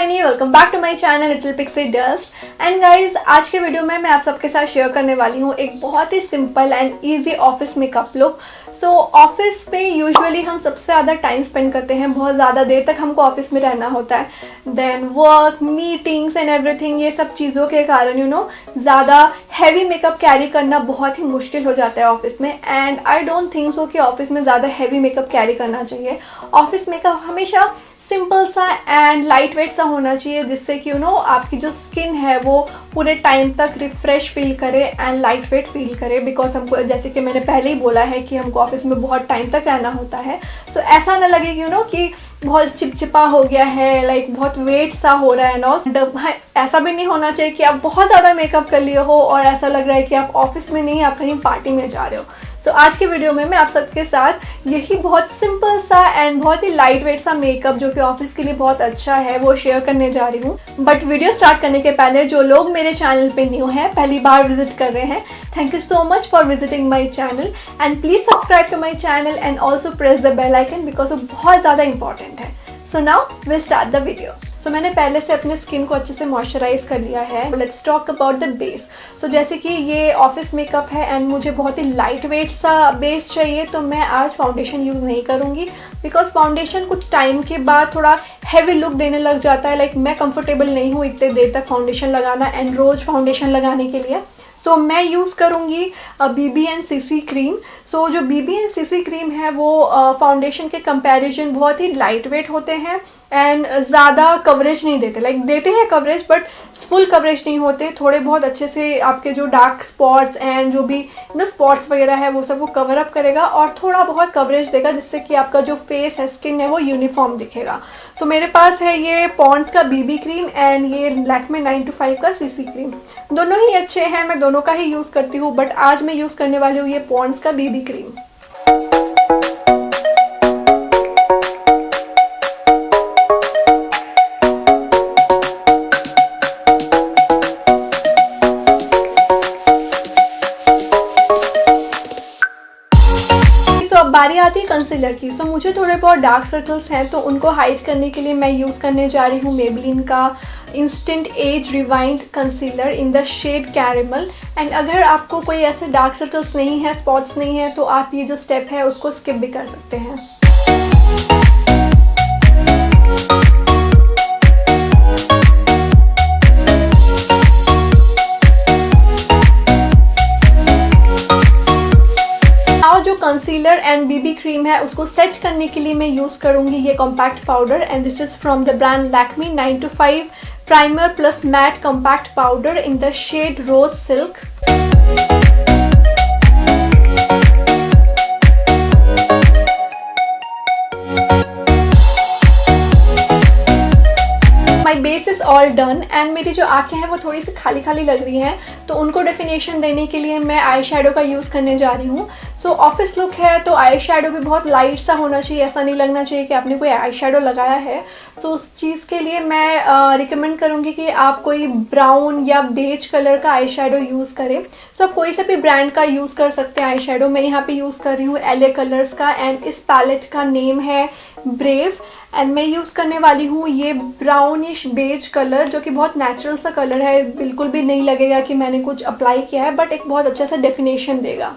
Shalini, welcome back to my channel little pixie dust. And guys, आज के video में मैं आप सबके साथ शेयर करने वाली हूँ एक बहुत ही simple and easy office makeup look. So office में यूजुअली हम सबसे ज़्यादा टाइम स्पेंड करते हैं, बहुत ज़्यादा देर तक हमको ऑफिस में रहना होता है। Then work, meetings and everything, ये सब चीज़ों के कारण ज़्यादा हैवी मेकअप कैरी करना बहुत ही मुश्किल हो जाता है ऑफिस में। And I don't think so कि ऑफिस में ज़्यादा हैवी मेकअप कैरी करना चाहिए। ऑफिस मेकअप हमेशा सिंपल सा एंड लाइट वेट सा होना चाहिए, जिससे कि आपकी जो स्किन है वो पूरे टाइम तक रिफ्रेश फील करे एंड लाइट वेट फील करे। बिकॉज हमको, जैसे कि मैंने पहले ही बोला है, कि हमको ऑफिस में बहुत टाइम तक रहना होता है। तो ऐसा ना लगे कि बहुत चिपचिपा हो गया है, लाइक बहुत वेट सा हो रहा है ना। ऐसा भी नहीं होना चाहिए कि आप बहुत ज़्यादा मेकअप कर लिए हो और ऐसा लग रहा है कि आप ऑफिस में नहीं, आप कहीं पार्टी में जा रहे हो। सो आज के वीडियो में मैं आप सबके साथ यही बहुत सिंपल सा एंड बहुत ही लाइट वेट सा मेकअप, जो कि ऑफिस के लिए बहुत अच्छा है, वो शेयर करने जा रही हूँ। बट वीडियो स्टार्ट करने के पहले जो लोग मेरे चैनल पे न्यू हैं, पहली बार विजिट कर रहे हैं, thank you so much for visiting my channel and please subscribe to my channel and also press the bell icon, because वो बहुत ज़्यादा इंपॉर्टेंट है। So now will start the video. So मैंने पहले से अपने स्किन को अच्छे से मॉइस्चराइज कर लिया है। Let's talk about the base. So जैसे कि ये ऑफिस मेकअप है एंड मुझे बहुत ही लाइट वेट सा बेस चाहिए, तो मैं आज फाउंडेशन यूज़ नहीं करूँगी। बिकॉज फाउंडेशन कुछ टाइम के बाद थोड़ा हैवी लुक देने लग जाता है। लाइक मैं कंफर्टेबल नहीं हूँ इतने देर तक फाउंडेशन लगाना एंड रोज़ फाउंडेशन लगाने के लिए। सो मैं यूज़ करूँगी BB एंड CC क्रीम। सो जो BB एंड CC क्रीम है वो फाउंडेशन के कंपैरिजन बहुत ही लाइट वेट होते हैं एंड ज़्यादा कवरेज नहीं देते। लाइक देते हैं कवरेज, बट फुल कवरेज नहीं होते। थोड़े बहुत अच्छे से आपके जो डार्क स्पॉट्स एंड जो भी स्पॉट्स वगैरह है वो सब वो कवर अप करेगा और थोड़ा बहुत कवरेज देगा, जिससे कि आपका जो फेस है, स्किन है, वो यूनिफॉर्म दिखेगा। तो मेरे पास है ये पॉन्ड्स का BB क्रीम एंड ये लैक्मे 9to5 का CC क्रीम। दोनों ही अच्छे हैं, मैं दोनों का ही यूज़ करती हूँ, बट आज मैं यूज़ करने वाली हूँ ये पॉन्ड्स का BB क्रीम। अब बारी आती है कंसीलर की। सो मुझे थोड़े बहुत डार्क सर्कल्स हैं, तो उनको हाइड करने के लिए मैं यूज़ करने जा रही हूँ Maybelline का instant age rewind concealer in the shade caramel. And अगर आपको कोई ऐसे डार्क सर्कल्स नहीं है, स्पॉट्स नहीं है, तो आप ये जो स्टेप है उसको स्किप भी कर सकते हैं। जो कंसीलर एंड BB क्रीम है उसको सेट करने के लिए मैं यूज़ करूँगी ये compact powder and this is from the brand Lakme 9to5 primer plus matte compact powder in the shade rose silk. My base is all done and मेरी जो आँखें हैं वो थोड़ी सी खाली खाली लग रही हैं, तो उनको डेफिनेशन देने के लिए मैं आई शेडो का यूज़ करने जा रही हूँ। सो ऑफिस लुक है तो आई शेडो भी बहुत लाइट सा होना चाहिए, ऐसा नहीं लगना चाहिए कि आपने कोई आई शेडो लगाया है। सो उस चीज़ के लिए मैं रिकमेंड करूँगी कि आप कोई ब्राउन या बेज कलर का आई शेडो यूज़ करें। सो आप कोई सा भी ब्रांड का यूज़ कर सकते हैं आई शेडो। मैं यहाँ पे यूज़ कर रही हूँ LA कलर्स का एंड इस पैलेट का नेम है ब्रेव एंड मैं यूज़ करने वाली हूँ ये ब्राउनिश बेज कलर, जो कि बहुत नेचुरल सा कलर है। बिल्कुल भी नहीं लगेगा कि मैंने कुछ अप्लाई किया है, बट एक बहुत अच्छा सा डेफिनेशन देगा।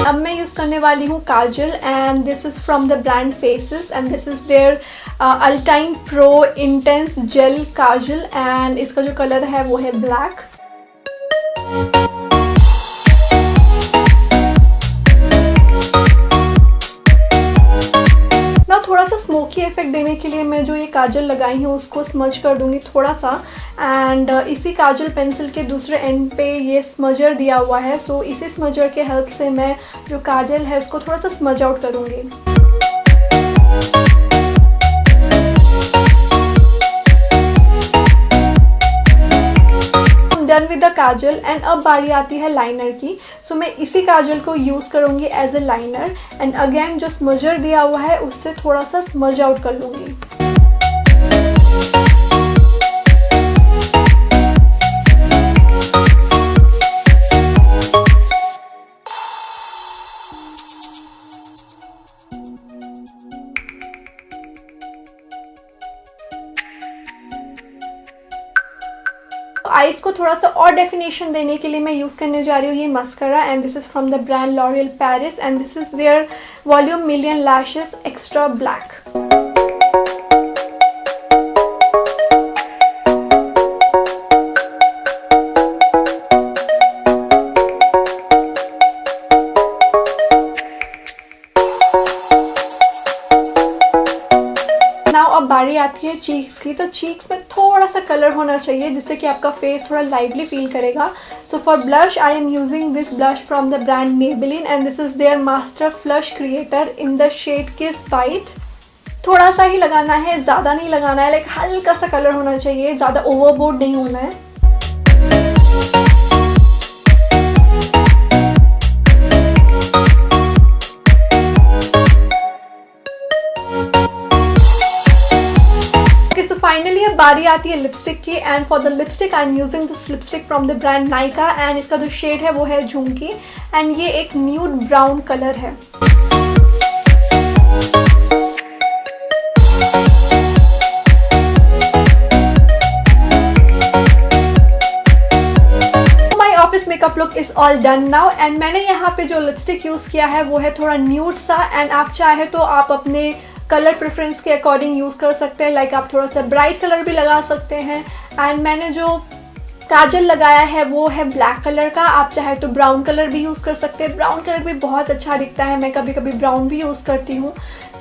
अब मैं यूज़ करने वाली हूँ kajal and this is from the brand Faces and this is their Ultime Pro Intense Gel kajal and इसका जो कलर है वो है ब्लैक। ना थोड़ा सा स्मोकी इफेक्ट देने के लिए मैं जो ये काजल लगाई हूँ उसको स्मज कर दूंगी थोड़ा सा एंड इसी काजल पेंसिल के दूसरे एंड पे ये स्मजर दिया हुआ है। सो इसी स्मजर के हेल्प से मैं जो काजल है उसको थोड़ा सा स्मज आउट करूँगी। Done with the Kajal and अब बारी आती है लाइनर की। सो मैं इसी काजल को यूज़ करूँगी as a liner and again जो स्मजर दिया हुआ है उससे थोड़ा सा स्मज आउट कर लूँगी। आईज को थोड़ा सा और डेफिनेशन देने के लिए मैं यूज़ करने जा रही हूँ ये mascara, and this is from the brand L'Oreal Paris, and this is there volume million lashes extra black. अब बारी आती है चीक्स की। तो चीक्स में थोड़ा सा कलर होना चाहिए जिससे कि आपका फेस थोड़ा लाइवली फील करेगा। So for blush I am using this blush from the brand Maybelline, and this is their master flush creator in the shade Kissbite। थोड़ा सा ही लगाना है, ज़्यादा नहीं लगाना है, लाइक हल्का सा कलर होना चाहिए, ज़्यादा ओवरबोर्ड नहीं होना है। फाइनली अब बारी आती है लिपस्टिक की, and for the lipstick I am using this lipstick from the brand Nykaa, and इसका जो शेड है वो है झुमकी, एंड ये एक न्यूड ब्राउन कलर है। My office makeup look is all done now, and मैंने यहाँ पे जो लिपस्टिक यूज किया है वो है थोड़ा न्यूड सा, एंड आप चाहे तो आप अपने कलर प्रेफरेंस के अकॉर्डिंग यूज़ कर सकते हैं, लाइक आप थोड़ा सा ब्राइट कलर भी लगा सकते हैं। एंड मैंने जो काजल लगाया है वो है ब्लैक कलर का, आप चाहे तो ब्राउन कलर भी यूज़ कर सकते हैं, ब्राउन कलर भी बहुत अच्छा दिखता है, मैं कभी कभी ब्राउन भी यूज़ करती हूँ।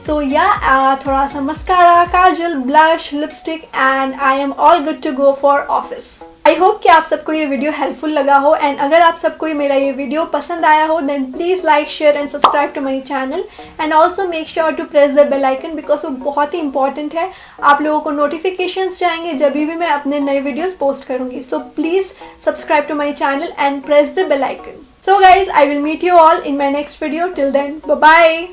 सो या थोड़ा सा mascara, kajal, blush, lipstick, and I am all good to go for office. I hope कि आप सबको ये वीडियो हेल्पफुल लगा हो, एंड अगर आप सबको मेरा ये वीडियो पसंद आया हो then please like, share and subscribe to my channel, and also make sure to press the bell icon because वो बहुत ही इंपॉर्टेंट है। आप लोगों को नोटिफिकेशंस जाएंगे जब भी मैं अपने नए वीडियोस पोस्ट करूंगी। So please subscribe to my channel and press the bell icon. So guys, I will meet you all in my next video. Till then, bye bye.